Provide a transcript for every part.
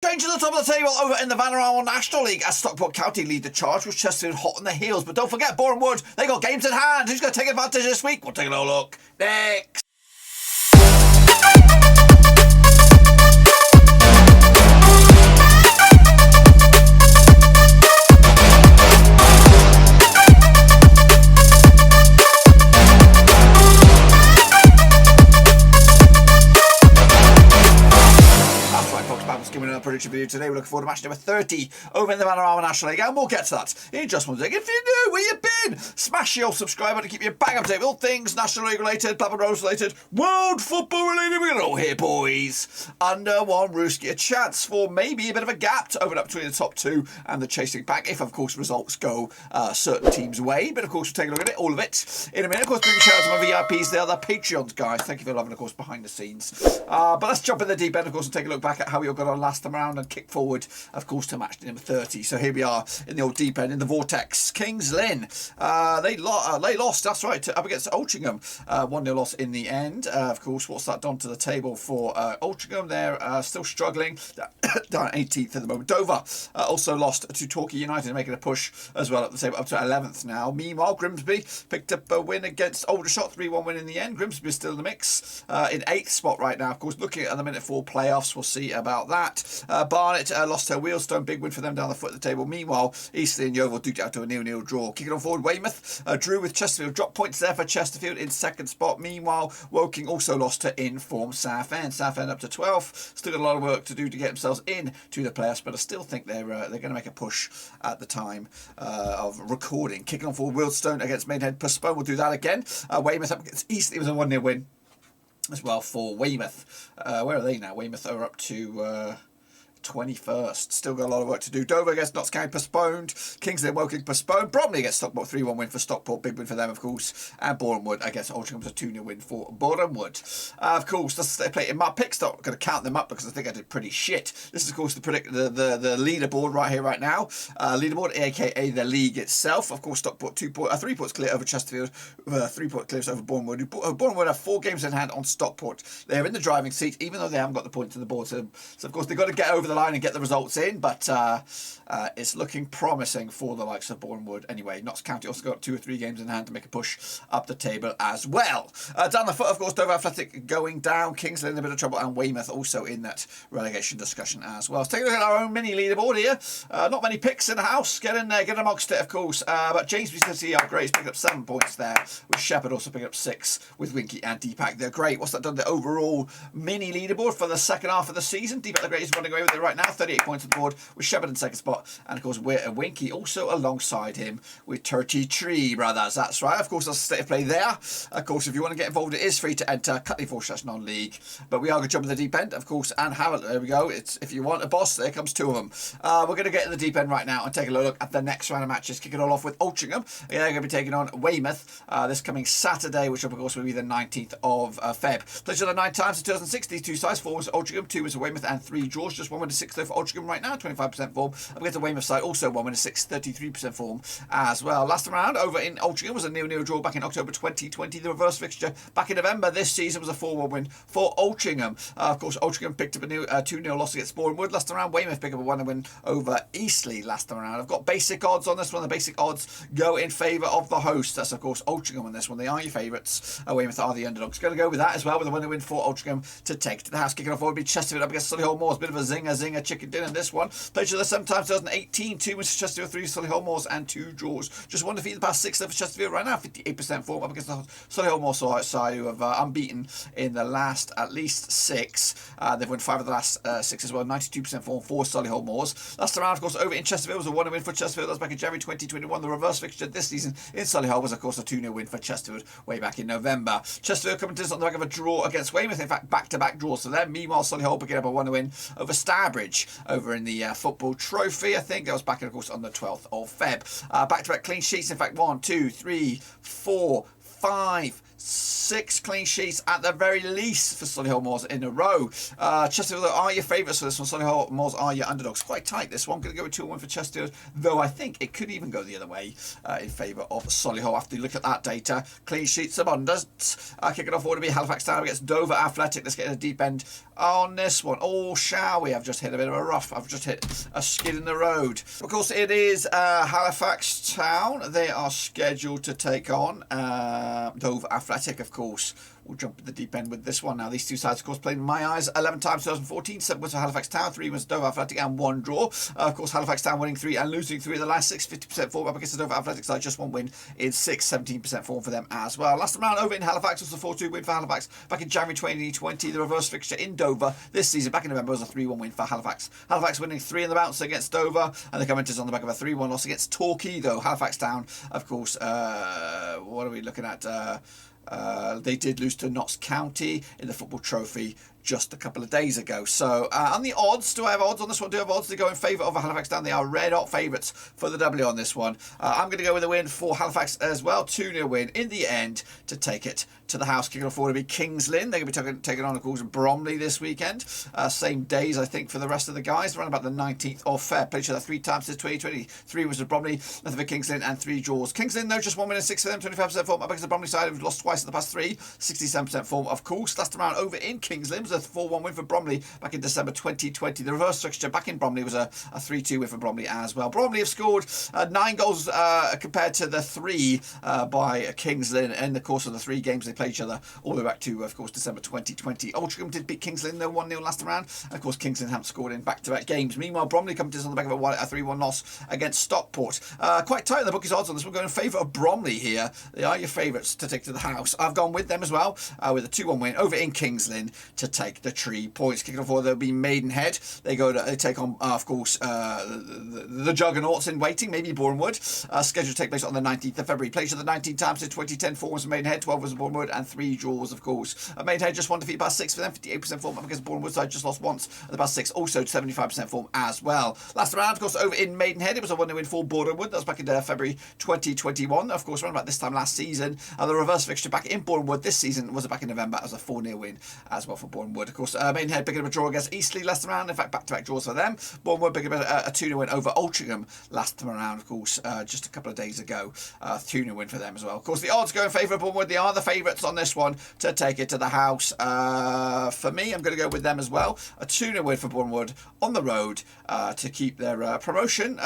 Change to the top of the table over in the Vanarama National League as Stockport County lead the charge with Chesterfield hot on the heels. But don't forget, Boreham Wood, they got games in hand. Who's going to take advantage this week? We'll take a little look next. Prediction video today. We're looking forward to match number 30 over in the Vanarama National League, and we'll get to that in just one second. If you're new, where you been? Smash your subscribe button to keep you bang up to date with all things National League related, Papa Rose related, world football related. We're all here, boys. Under one Rooski, a chance for maybe a bit of a gap to open up between the top two and the chasing pack, if of course results go certain teams' way. But of course, we'll take a look at it, all of it in a minute. Of course, big shout out to my VIPs there, the Patreons, guys. Thank you for loving, of course, behind the scenes. But let's jump in the deep end, of course, and take a look back at how we all got on last time around and kick forward, of course, to match number 30. So here we are in the old deep end, in the vortex. Kings Lynn, they lost, that's right, up against Altrincham. 1-0 loss in the end. Of course, what's that done to the table for Altrincham? They're still struggling, down 18th at the moment. Dover also lost to Torquay United, making a push as well up the table, up to 11th now. Meanwhile, Grimsby picked up a win against Aldershot, 3-1 win in the end. Grimsby is still in the mix, in 8th spot right now. Of course, looking at the minute for playoffs, we'll see about that. Barnet lost to Wealdstone, big win for them down the foot of the table. Meanwhile, Eastleigh and Yeovil duked out to a 0-0 draw. Kicking on forward, Weymouth drew with Chesterfield, drop points there for Chesterfield in 2nd spot. Meanwhile, Woking also lost to in-form Southend. Southend up to 12th. Still got a lot of work to do to get themselves in to the playoffs, but I still think they're going to make a push at the time of recording. Kicking on forward, Wealdstone against Maidenhead, postponed. We'll do that again. Weymouth up against Eastleigh. It was a 1-0 win as well for Weymouth. Where are they now? Weymouth are up to 21st. Still got a lot of work to do. Dover against Notts County postponed. Kingsley and Woking postponed. Bromley against Stockport, 3-1 win for Stockport. Big win for them, of course. And Boreham Wood against Altrincham, a 2-0 win for Boreham Wood. Of course, they play in my picks. Not going to count them up because I think I did pretty shit. This is, of course, the leaderboard right here, right now. Leaderboard, aka the league itself. Of course, Stockport 3 points clear over Chesterfield, 3 points clear over Boreham Wood. Boreham Wood have 4 games in hand on Stockport. They're in the driving seat, even though they haven't got the points on the board. So of course, they've got to get over the line and get the results in, but it's looking promising for the likes of Boreham Wood. Anyway, Notts County also got 2 or 3 games in hand to make a push up the table as well. Down the foot, of course, Dover Athletic going down, Kingsley in a bit of trouble, and Weymouth also in that relegation discussion as well. Let's take a look at our own mini leaderboard here. Not many picks in the house. Get in there, get amongst it, of course. But James City upgrades, picking up 7 points there, with Shepherd also picking up 6 with Winky and Deepak. They're great. What's that done to the overall mini leaderboard for the second half of the season? Deepak the Great is running away with it right now, 38 points on the board with Shepherd in 2nd spot, and of course Winky also alongside him with 33 brothers. That's right. Of course, that's the state of play there. Of course, if you want to get involved, it is free to enter. Cutley/non-league, but we are going to jump in the deep end, of course, and have it. There we go. It's if you want a boss, there comes 2 of them. We're going to get in the deep end right now and take a look at the next round of matches. Kick it all off with Altrincham. They're going to be taking on Weymouth this coming Saturday, which of course will be the 19th of Feb. Played each other 9 times in 2006. These 2 sides: 4 was Altrincham, 2 was Weymouth, and 3 draws. Just 1 win to 6 though for Altrincham right now, 25% form. Up against the Weymouth side, also 1 win to 6, 33% form as well. Last time around over in Altrincham was a 0-0 draw back in October 2020. The reverse fixture back in November this season was a 4-1 win for Altrincham. Of course, Altrincham picked up a new 2-0 loss against Boreham Wood last time around. Weymouth picked up a 1-0 win over Eastleigh last time around. I've got basic odds on this one. The basic odds go in favour of the host. That's, of course, Altrincham on this one. They are your favourites. Weymouth are the underdogs. Going to go with that as well, with a 1-0 win for Altrincham to take to the house. Kicking off would be Chesterfield up against Solihull Moors. Bit of a zinger chicken dinner in this one. Played each other sometimes 2018, 2 wins for Chesterfield, 3 Solihull Moors, and 2 draws. Just 1 defeat the past 6 for Chesterfield right now, 58% form up against the Solihull Moors side, who have unbeaten in the last at least 6. They've won 5 of the last 6 as well, 92% form for Solihull Moors. Last round, of course, over in Chesterfield was a 1-0 win for Chesterfield. That was back in January 2021. The reverse fixture this season in Solihull was, of course, a 2-0 win for Chesterfield way back in November. Chesterfield coming to this on the back of a draw against Weymouth, in fact, back-to-back draws for them. Meanwhile, Solihull picking up a 1-0 win over Starbridge over in the football trophy. I think that was back, of course, on the 12th of Feb. Back-to-back clean sheets, in fact, 1, 2, 3, 4, 5, 6. 6 clean sheets at the very least for Solihull Moors in a row. Chesterfield are your favourites for this one. Solihull Moors are your underdogs. Quite tight this one. Going to go with 2-1 for Chesterfield, though I think it could even go the other way in favour of Solihull after you look at that data. Clean sheets abundance. Kicking off order to be Halifax Town against Dover Athletic. Let's get in a deep end on this one. Oh, shall we? I've just hit a bit of a rough. I've just hit a skid in the road. Of course, it is Halifax Town. They are scheduled to take on Dover Athletic, of course. We'll jump at the deep end with this one now. These two sides, of course, played in my eyes 11 times 2014. 7 was for Halifax Town, 3 was Dover Athletic, and 1 draw. Of course, Halifax Town winning 3 and losing 3 of the last 6, 50% form up against the Dover Athletic side. Just 1 win in 6, 17% form for them as well. Last round over in Halifax was a 4-2 win for Halifax back in January 2020. The reverse fixture in Dover this season back in November was a 3-1 win for Halifax. Halifax winning 3 in the bounce against Dover, and the commenters on the back of a 3-1 loss against Torquay, though. Halifax Town, of course, what are we looking at? They did lose to Notts County in the Football Trophy just a couple of days ago. So on the odds, do I have odds on this one? Do I have odds to go in favour of Halifax Town? They are red hot favourites for the W on this one. I'm going to go with a win for Halifax as well. 2-0 win in the end to take it to the house. Kicking off forward to be Kings Lynn. They're going to be taking on, of course, Bromley this weekend. Same days, I think, for the rest of the guys. Around about the 19th of Feb. Played each other 3 times since 2020. 3 was with Bromley, nothing for Kings Lynn, and 3 draws. Kings Lynn, though, just 1 win and 6 for them. 25% form up against the Bromley side, who've lost twice in the past 3. 67% form, of course. Last round over in Kings Lynn was a 4-1 win for Bromley back in December 2020. The reverse fixture back in Bromley was a 3-2 win for Bromley as well. Bromley have scored 9 goals compared to the 3 by Kings Lynn in the course of the 3 games they played each other all the way back to, of course, December 2020. Altrincham did beat Kings Lynn, though, 1-0 last round. And of course, Kings Lynn haven't scored in back-to-back games. Meanwhile, Bromley come to us on the back of a 3-1 loss against Stockport. Quite tight in the bookies odds on this. We're going in favour of Bromley here. They are your favourites to take to the house. I've gone with them as well with a 2-1 win over in Kings Lynn to take the 3 points. Kicking off forward, there'll be Maidenhead. They take on, of course, the Juggernauts in waiting, maybe Boreham. Scheduled to take place on the 19th of February. Played the 19 times in 2010. 4 was Maidenhead, 12 was Boreham, and 3 draws, of course. Maidenhead just 1 defeat past 6 for them, 58% form up against Boreham side, just lost once at the past 6, also 75% form as well. Last round, of course, over in Maidenhead, it was a 1-0 win for Boreham. That was back in February 2021, of course, around about this time last season. The reverse fixture back in Boreham this season was back in November as a 4-0 win as well for Boreham. Of course, Maidenhead picking up a draw against Eastleigh last round. In fact, back-to-back draws for them. Boreham picking up a 2-0 win over Altrincham last time around, of course, just a couple of days ago. 2-0 win for them as well. Of course, the odds go in favour of Boreham. They are the favourites on this one to take it to the house. For me, I'm going to go with them as well. A 2-0 win for Boreham on the road to keep their promotion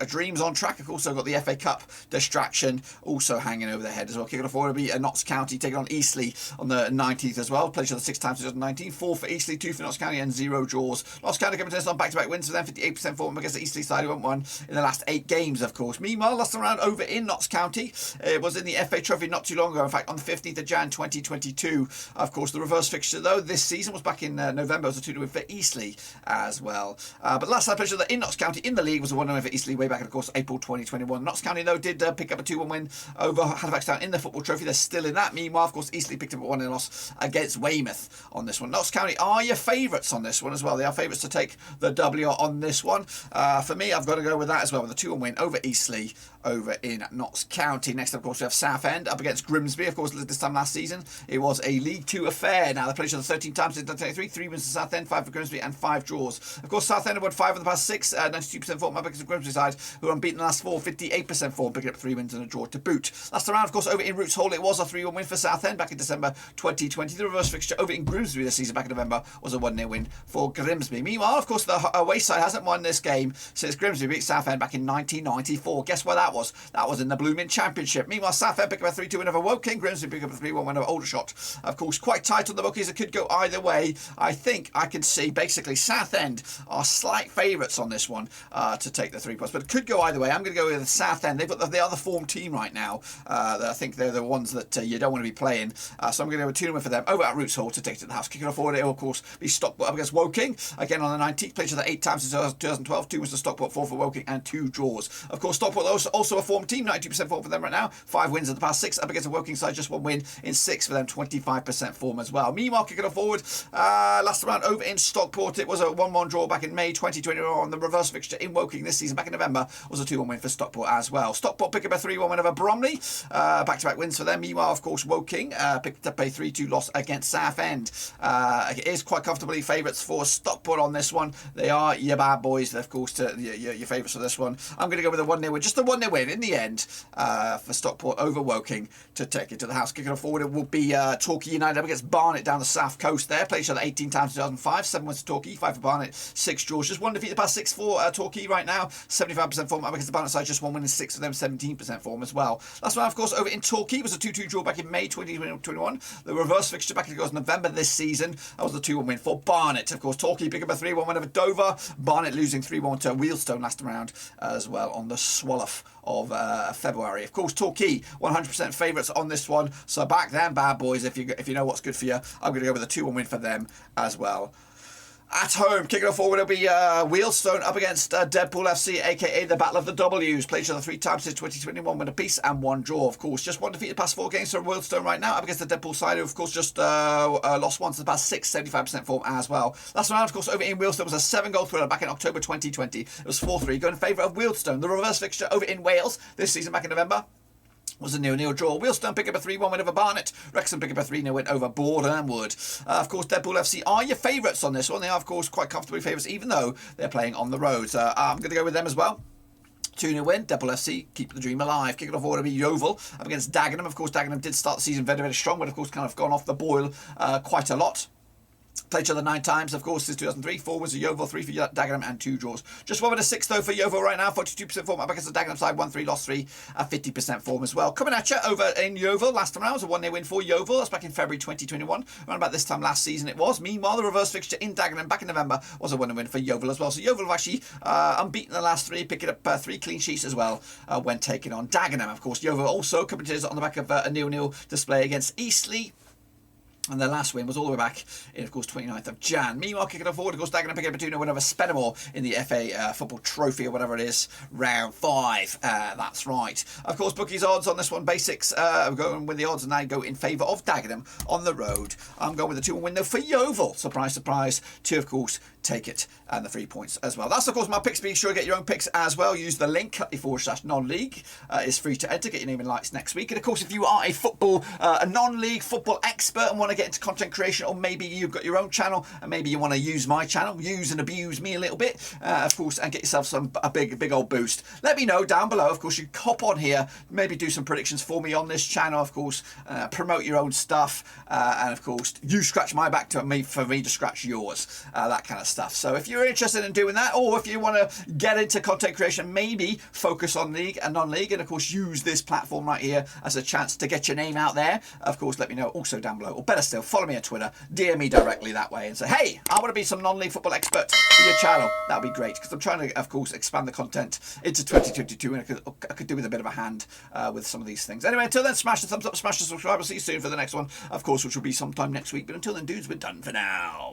dreams on track. Of course, I've got the FA Cup distraction also hanging over their head as well. Kicking off forward will be Notts County taking on Eastleigh on the 19th as well. Played each other 6 times in 2019. 4 for Eastleigh, 2 for Notts County, and 0 draws. Notts County coming to us on back-to-back wins for them. 58% form against the Eastleigh side, who haven't won in the last 8 games, of course. Meanwhile, last round over in Notts County, it was in the FA Trophy not too long ago. In fact, on the 15th of Jan 2022. Of course, the reverse fixture, though, this season was back in November. It was a 2-0 win for Eastleigh as well. But last time I played in Notts County in the league was a 1-0 win for Eastleigh way back in, of course, April 2021. Notts County, though, did pick up a 2-1 win over Halifax Town in the Football Trophy. They're still in that. Meanwhile, of course, Eastleigh picked up a 1-0 loss against Weymouth on this one. Notts County are your favourites on this one as well. They are favourites to take the W on this one. For me, I've got to go with that as well, with a 2-1 win over Eastleigh over in Notts County. Next, of course, we have Southend up against Grimsby. Of course, this time last season, it was a League 2 affair. Now, they played each other 13 times in 2023. 3 wins to Southend, 5 for Grimsby, and 5 draws. Of course, Southend have won 5 of the past 6, 92% form up against the Grimsby side, who are unbeaten the last 4, 58% form, picking up 3 wins and a draw to boot. Last round, of course, over in Wrexham, it was a 3-1 win for Southend back in December 2020. The reverse fixture over in Grimsby this season back in November was a 1-0 win for Grimsby. Meanwhile, of course, the away side hasn't won this game since Grimsby beat Southend back in 1994. Guess where that was? That was in the Blooming Championship. Meanwhile, Southend pick up a 3-2 win over Woking. Grimsby pick up a 3-1 win over Aldershot. Of course, quite tight on the bookies. It could go either way. I think I can see basically Southend are slight favourites on this one to take the 3 points, but it could go either way. I'm going to go with Southend. They are the form team right now. I think they're the ones that you don't want to be playing. So I'm going to go with 2-1 for them over at Roots Hall to take it to the the house. Kicking off forward, it will, of course, be Stockport up against Woking. Again on the 19th, played each other 8 times since 2012. 2 was to Stockport, 4 for Woking, and 2 draws. Of course, Stockport also a form team, 92% form for them right now. 5 wins in the past 6 up against the Woking side, just 1 win in 6 for them, 25% form as well. Meanwhile, kicking off forward, last round over in Stockport, it was a 1-1 draw back in May 2021. The reverse fixture in Woking this season back in November was a 2-1 win for Stockport as well. Stockport picked up a 3-1 win over Bromley, back-to-back wins for them. Meanwhile, of course, Woking picked up a 3-2 loss against Southend. It is quite comfortably favourites for Stockport on this one. They are your bad boys, of course, your favourites for this one. I'm going to go with a 1-0 win, just a 1-0 win in the end for Stockport over Woking to take it to the house. Kicking off forward, it will be Torquay United up against Barnet down the south coast there. Played each other 18 times in 2005, 7 wins to Torquay, 5 for Barnet, 6 draws. Just 1 defeat the past 6 for Torquay right now. 75% form up against the Barnet side, just 1 win in 6 for them, 17% form as well. Last one, of course, over in Torquay was a 2-2 draw back in May 2021. The reverse fixture back in November this season, that was the 2-1 win for Barnet. Of course, Torquay pick up a 3-1 win over Dover. Barnet losing 3-1 to Wealdstone last round as well on the Solihull of February. Of course, Torquay 100% favourites on this one, so back them bad boys if you know what's good for you. I'm going to go with a 2-1 win for them as well. At home, kicking off forward, it'll be Wealdstone up against Deadpool FC, aka the Battle of the W's. Played each other 3 times since 2021, win a piece and 1 draw. Of course, just 1 defeated past 4 games for Wealdstone right now up against the Deadpool side, who of course just lost once in the past 6, 75% form as well. Last round, of course, over in Wealdstone was a 7-goal thriller back in October 2020. It was 4-3, going in favour of Wealdstone. The reverse fixture over in Wales this season back in November was a 0-0 draw. Wealdstone pick up a 3-1 win over Barnet. Wrexham pick up a 3-0 win over Boreham. Of course, Deadpool FC are your favourites on this one. They are, of course, quite comfortably favourites, even though they're playing on the road. So I'm going to go with them as well. 2-0 win, Deadpool FC, keep the dream alive. Kicking off order, be Yeovil up against Dagenham. Of course, Dagenham did start the season very, very strong, but of course, kind of gone off the boil quite a lot. Played each other 9 times, of course, since 2003. 4 was a Yeovil, 3 for Dagenham, and 2 draws. Just 1 with a 6, though, for Yeovil right now. 42% form up against the Dagenham side. 1-3, lost 3, 50% form as well. Coming at you over in Yeovil. Last time around was a 1-0 win for Yeovil. That's back in February 2021. Around about this time last season it was. Meanwhile, the reverse fixture in Dagenham back in November was a 1-0 win for Yeovil as well. So Yeovil have actually unbeaten the last 3, picking up 3 clean sheets as well when taking on Dagenham. Of course, Yeovil also coming to us on the back of a 0-0 display against Eastleigh. And their last win was all the way back in, of course, 29th of Jan. Meanwhile, kicking it forward, of course, Dagenham picking up a 2-0 win over Spenamore in the FA Football Trophy or whatever it is, round 5. That's right. Of course, bookies odds on this one, basics, going with the odds, and I go in favour of Dagenham on the road. I'm going with the 2-1 win, though, for Yeovil. Surprise, surprise, to, of course, take it, and the 3 points as well. That's, of course, my picks. Be sure to get your own picks as well. Use the link, /non-league. It's free to enter. Get your name in lights next week. And, of course, if you are a non-league football expert and want to get into content creation, or maybe you've got your own channel and maybe you want to use my channel, use and abuse me a little bit, of course, and get yourself a big old boost, let me know down below. Of course, you can hop on here, maybe do some predictions for me on this channel, of course, promote your own stuff, and of course, you scratch my back for me to scratch yours, that kind of stuff. So if you're interested in doing that, or if you want to get into content creation, maybe focus on league and non-league, and of course use this platform right here as a chance to get your name out there, of course, let me know also down below. Or better still, follow me on Twitter, DM me directly that way and say, hey, I want to be some non-league football expert for your channel. That would be great, because I'm trying to, of course, expand the content into 2022, and I could do with a bit of a hand with some of these things. Anyway, until then, smash the thumbs up, smash the subscribe. I'll see you soon for the next one, of course, which will be sometime next week. But until then, dudes, we're done for now.